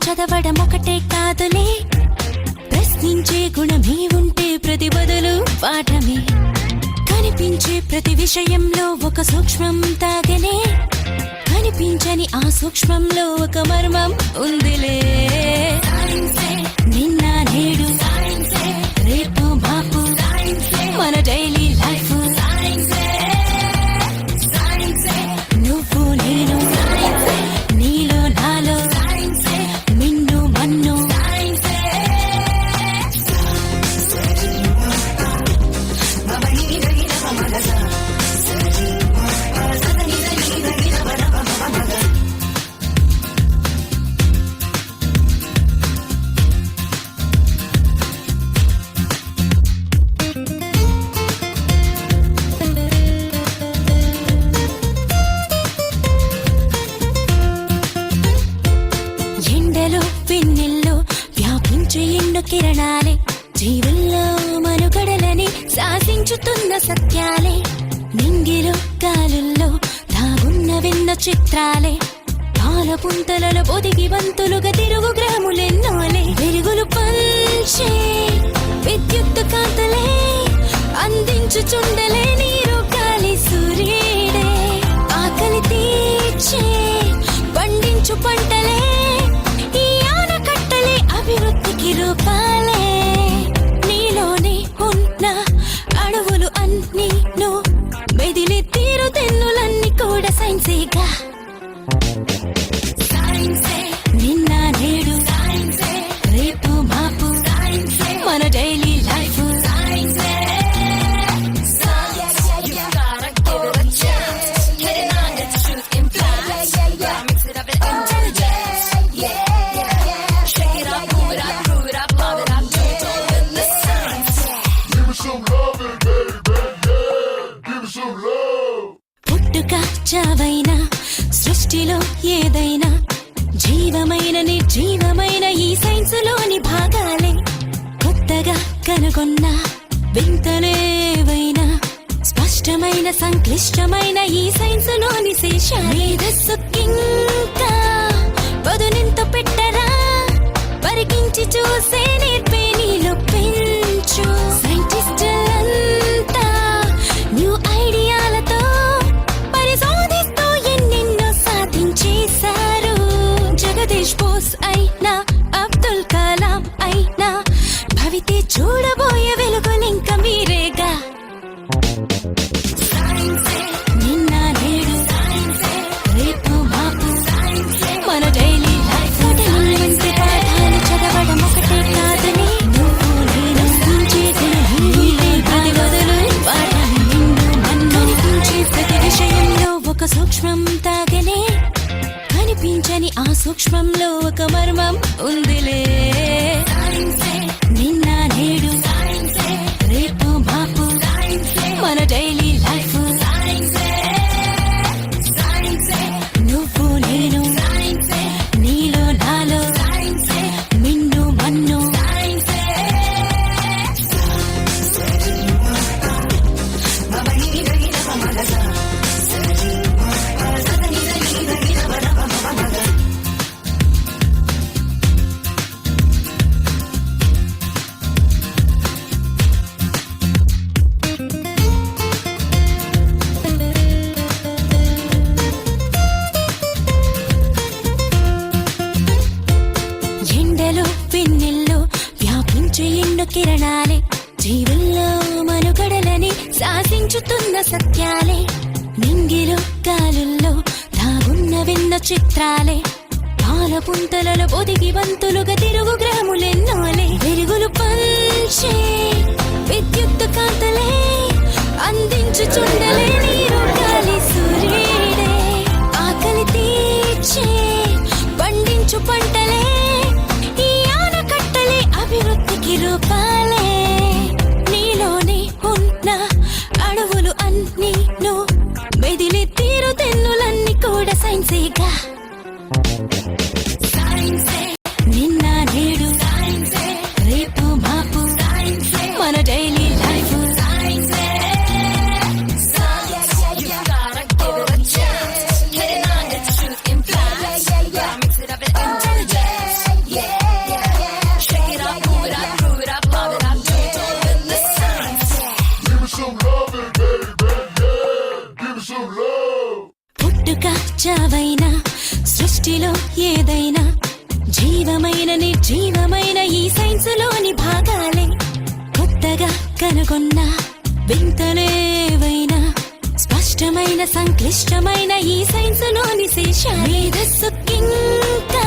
చదవడం ఒకటే కాదులే, ప్రశ్నించే గుణమే ఉంటే ప్రతి బదులు పాఠమే. కనిపించే ప్రతి విషయంలో ఒక సూక్ష్మం తాగనే, కనిపించని ఆ సూక్ష్మంలో ఒక మర్మం ఉందిలే. నిన్న నేడు రేపు మాపు మన డైలీ లైఫ్, నువ్వు నేను నీలో నాలో మిన్ను మన్ను. ఎండలో వెన్నెల్లో వ్యాపించే ఎన్నో కిరణాలే, జీవుల్లో మనుగడలని శాసించుతున్న సత్యాలే. నింగిలో గాలుల్లో దాగున్నవెన్నో చిత్రాలే, పాలపుంతలలో ఒదిగి వంతులుగా తిరుగు గ్రాములెన్నోలే. వెలుగులు పంచే విద్యుత్ కాంతులే, అందించుచుండలే నీరు గాలి సూర్యుడే. ఆకలి తీర్చే పండించు పంటలే, ఈ ఆనకట్టలే అభివృద్ధికి రూపాలే. నీలోనే ఉన్న అడవులు అన్నీ మెదిలి తీరు తెన్నులన్నీ కూడా సైన్సేగా. నిన్న నేడు రేపు మాపు మన డైలీ లైఫ్. పుట్టుక చావైనా సృష్టిలో ఏదైనా, జీవమైన నిర్జీవమైన ఈ సైన్సులోని భాగాలే. కొత్తగా కనుగొన్న వింతలేవైనా, స్పష్టమైన సంక్లిష్టమైన ఈ సైన్సులోని శేషాలే. మేధస్సుకింకా పదునెంత పెట్టరా, పరికించి చూసే నేర్పే నీలో పెంచు. సైంటిస్టులంతా న్యూ ఐడియాలతో పరిశోధిస్తూ ఎన్నెన్నో సాధించేశారు. జగదీష్ బోస్ అయినా, అబ్దుల్ కలాం అయినా, భవితే చూడబోయే వెలుగులింక మీరేగా. నిన్న నేడు రేపు మాపు మన డైలీ లైఫ్. వంటి పాఠాలు చదవడం ఒకటే కాదని, నువ్వు నేను ప్రతి బదులు పాఠం నిన్ను మన్ను. కనిపించే ప్రతి విషయంలో ఒక సూక్ష్మం తాగనే, కనిపించని ఆ సూక్ష్మంలో ఒక మర్మం ఉందిలే. నిన్న నేడు రేపు మాపు మన డైలీ లైఫ్, నువ్వు నేను నీలో నాలో మిన్ను మన్ను. ఎండలో వెన్నెల్లో వ్యాపించే ఎన్నో కిరణాలే, జీవుల్లో మనుగడలని శాసించుతున్న సత్యాలే. నింగిలో గాలుల్లో దాగున్నవెన్నో చిత్రాలే, పాలపుంతలలో ఒదిగి వంతులుగా తిరుగు గ్రాములెన్నోలే. వెలుగులు పంచే విద్యుత్ కాంతులే, అందించుచుండలే నీరు గాలి సూర్యుడే. ఆకలి తీర్చే పండించు పంటలే, ఈ ఆనకట్టలే అభివృద్ధికి రూపాలే. నీలోనే ఉన్న అడవులు అన్నీ మెదిలి తీరు తెన్నులన్నీ కూడా సైన్సేగా. నిన్న నేడు రేపు మాపు మన డైలీ లైఫ్. పుట్టుక చావైనా సృష్టిలో ఏదైనా జీవమైన నిర్జీవమైన ఈ సైన్సులోని భాగాలే కొత్తగా కనుగొన్న వింతలేవైనా స్పష్టమైన సంక్లిష్టమైన ఈ సైన్సులోని శేషాలు మేధస్సుకింకా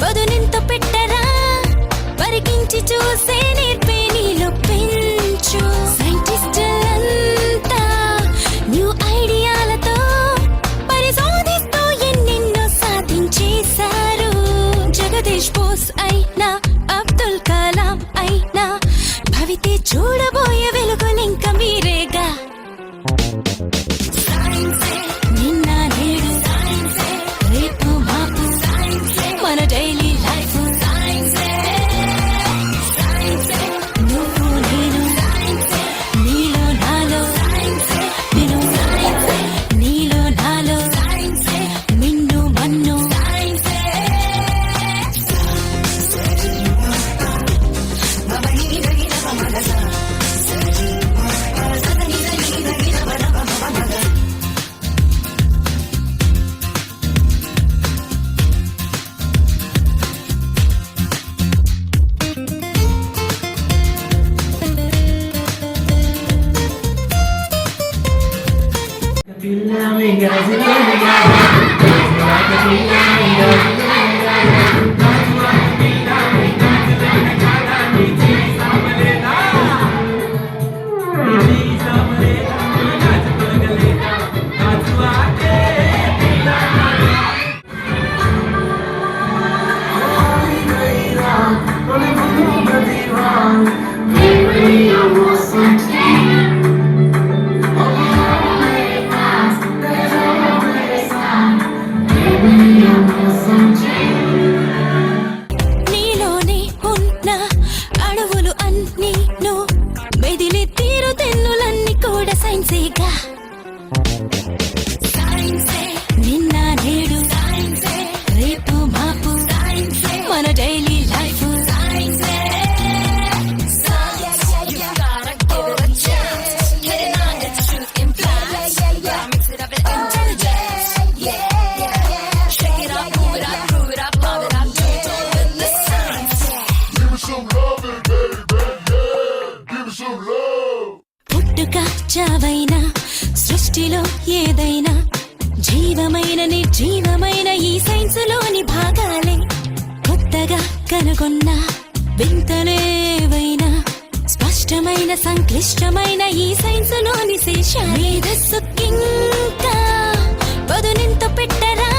పదునెంత పెట్టరా పరికించి చూసే నేర్పే నీలో పెంచు సైంటిస్టులంతా న్యూ ఐడియాలతో పరిశోధిస్తూ ఎన్నెన్నో సాధించేశారు జగదీష్ బోస్ అయినా అబ్దుల్ కలాం అయినా భవితే చూడబోయే వెలుగులింక మీరేగా నిన్న నేడు రేపు మాపు మన డైలీ లైఫ్ నువ్వు నేను నీలో నాలో నేను నీలో నాలో మిన్ను మన్ను నీలోనే ఉన్న అణువులు అన్నీ మెదిలి తీరు తెన్నులన్నీ కూడా సైన్సేగా నిన్న నేడు రేపు మాపు మన డైలీ లైఫ్ పుట్టుక చావైనా సృష్టిలో ఏదైనా జీవమైన నిర్జీవమైన ఈ సైన్సులోని భాగాలే కొత్తగా కనుగొన్న వింతలేవైనా స్పష్టమైన సంక్లిష్టమైన ఈ సైన్సులోని శేషాలు మేధస్సుకింకా పదునెంత పెట్టరా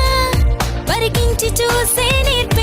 పరికించి చూసే నేర్పే